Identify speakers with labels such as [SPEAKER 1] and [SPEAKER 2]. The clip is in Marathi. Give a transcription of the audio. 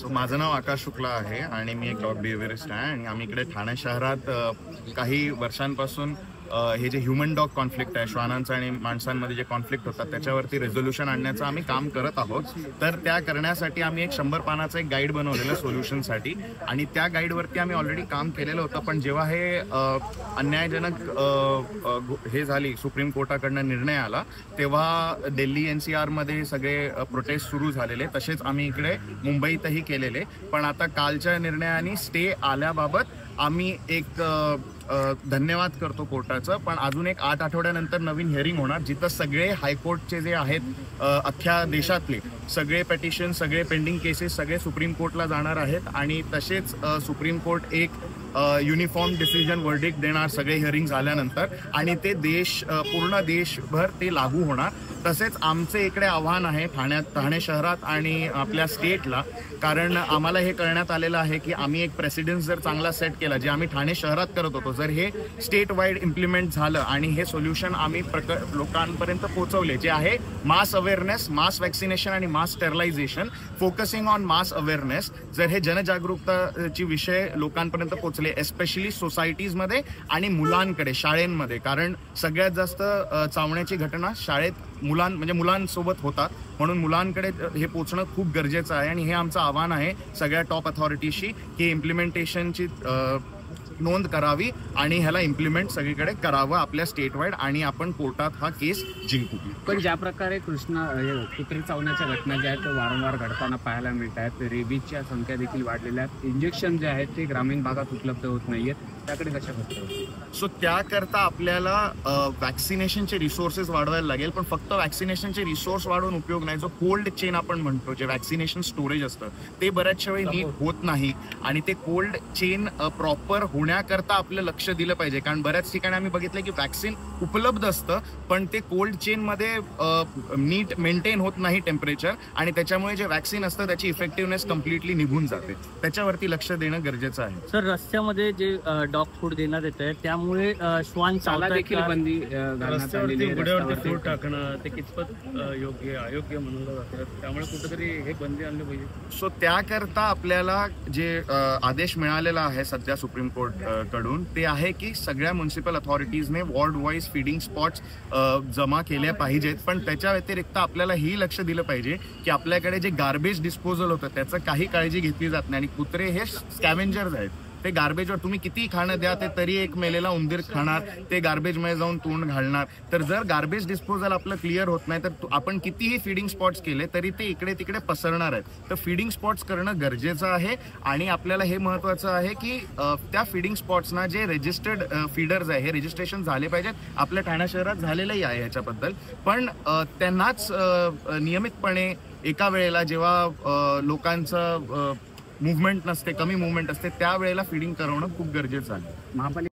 [SPEAKER 1] माझं नाव आकाश शुक्ला आहे आणि मी एक डॉग बिहेवियरिस्ट आहे आणि आम्ही इकडे ठाणे शहरात काही वर्षांपासून हे जे ह्युमन डॉग कॉन्फ्लिक्ट आहे, श्वानांचं आणि माणसांमध्ये जे कॉन्फ्लिक्ट होतात त्याच्यावरती रेझोल्युशन आणण्याचं आम्ही काम करत आहोत. तर त्या करण्यासाठी आम्ही एक 100 पानाचं एक गाईड बनवलेलं सोल्युशनसाठी आणि त्या गाईडवरती आम्ही ऑलरेडी काम केलेलं होतं. पण जेव्हा हे अन्यायजनक हे झाली, सुप्रीम कोर्टाकडनं निर्णय आला, तेव्हा दिल्ली NCR मध्ये सगळे प्रोटेस्ट सुरू झालेले. तसेच आम्ही इकडे मुंबईतही केलेले. पण आता कालच्या निर्णयाने स्टे आल्याबाबत आम्ही एक धन्यवाद करतो कोर्टाचं. पण अजून एक 8 आठवड्यानंतर नवीन हिअरिंग होणार, जिथं सगळे हायकोर्टचे जे आहेत अख्ख्या देशातले सगळे पेटिशन, सगळे पेंडिंग केसेस सगळे सुप्रीम कोर्टला जाणार आहेत आणि तसेच सुप्रीम कोर्ट एक युनिफॉर्म डिसिजन वर्डिक्ट देणार सगळे हिअरिंग झाल्यानंतर आणि ते पूर्ण देशभर ते लागू होणार. तसेच आमचे इकडे आव्हान आहे ठाणे शहरात आणि आपल्या स्टेटला, कारण आम्हाला हे कळण्यात आलेलं आहे की आम्ही एक प्रेसिडेन्स जर चांगला सेट केला, जे आम्ही ठाणे शहरात करत होतो, जर हे स्टेट वाईड इम्प्लिमेंट झालं आणि हे सोल्युशन आम्ही लोकांपर्यंत पोहोचवले, जे आहे मास अवेअरनेस, मास वॅक्सिनेशन आणि मास स्टेरलायझेशन, फोकसिंग ऑन मास अवेअरनेस, जर हे जनजागरूकताची विषय लोकांपर्यंत पोहोचले, एस्पेशली सोसायटीजमध्ये आणि मुलांकडे, शाळेंमध्ये, कारण सगळ्यात जास्त चावण्याची घटना शाळेत मुलांसोबत होतात, म्हणून मुलांकडे हे पोहोचणं खूप गरजेचं आहे. आणि हे आमचं आव्हान आहे सगळ्या टॉप अथॉरिटीशी की इम्प्लिमेंटेशनची नोंद करावी आणि ह्याला इम्प्लिमेंट सगळीकडे करावं आपल्या स्टेट वाईड आणि आपण कोर्टात हा केस जिंकू.
[SPEAKER 2] पण ज्या प्रकारे कुत्री चावण्याच्या घटना ज्या आहेत वारंवार घडताना पाहायला मिळत आहेत, रेबीजच्या संख्या देखील वाढलेल्या आहेत, इंजेक्शन जे आहेत ते ग्रामीण भागात उपलब्ध होत नाहीयेत, त्याकडे कशा करतो?
[SPEAKER 1] सो त्याकरता आपल्याला वॅक्सिनेशनचे रिसोर्सेस वाढवायला लागेल. पण फक्त वॅक्सिनेशनचे रिसोर्स वाढवून उपयोग नाही. जो कोल्ड चेन आपण म्हणतो, जे वॅक्सिनेशन स्टोरेज असतं, ते बऱ्याचशा वेळी नीट होत नाही आणि ते कोल्ड चेन प्रॉपर होण्याकरता आपलं लक्ष दिलं पाहिजे. कारण बऱ्याच ठिकाणी आम्ही बघितलं की वॅक्सिन उपलब्ध असतं पण ते कोल्ड चेनमध्ये नीट मेंटेन होत नाही टेम्परेचर, आणि त्याच्यामुळे जे वॅक्सिन असतं त्याची इफेक्टिव्हनेस कम्प्लिटली निघून जाते. त्याच्यावरती लक्ष देणं गरजेचं आहे.
[SPEAKER 3] सर, रस्त्यामध्ये जे डॉग फूड देण्यात येत आहे त्यामुळे श्वान
[SPEAKER 2] चाला देखील बंदी घालण्यात आलेली आहे.
[SPEAKER 3] टाकणं ते कितपत योग्य अयोग्य म्हणून जातं, त्यामुळे कुठेतरी हे बंदी आणली पाहिजे.
[SPEAKER 1] सो त्याकरता आपल्याला जे आदेश मिळालेला आहे सध्या सुप्रीम कोर्ट कडून, ते आहे की सगळ्या म्युन्सिपल अथॉरिटीजने वॉर्ड वाईज फीडिंग स्पॉट्स जमा केल्या पाहिजेत. पण त्याच्या व्यतिरिक्त आपल्याला ही लक्ष दिलं पाहिजे की आपल्याकडे जे गार्बेज डिस्पोजल होतं त्याचं काही काळजी घेतली जात नाही. आणि कुत्रे हे स्कॅव्हेंजर्स आहेत. ते गार्बेजवर तुम्ही किती खाणं द्या ते तरी एक मेलेला उंदीर खाणार, ते गार्बेजमध्ये जाऊन तोंड घालणार. तर जर गार्बेज डिस्पोजल आपलं क्लिअर होत नाही तर आपण कितीही फीडिंग स्पॉट्स केले तरी ते इकडे तिकडे पसरणार आहेत. तर फीडिंग स्पॉट्स करणं गरजेचं आहे आणि आपल्याला हे महत्त्वाचं आहे की त्या फीडिंग स्पॉट्सना जे रजिस्टर्ड फीडर्स आहे हे रजिस्ट्रेशन झाले पाहिजेत. आपल्या ठाणे शहरात झालेलंही आहे ह्याच्याबद्दल. पण त्यांनाच नियमितपणे एका वेळेला जेव्हा लोकांचं मुवमेंट नसते, कमी मुवमेंट असते, त्यावेळेला फीडिंग करवणं खूप गरजेचं आहे.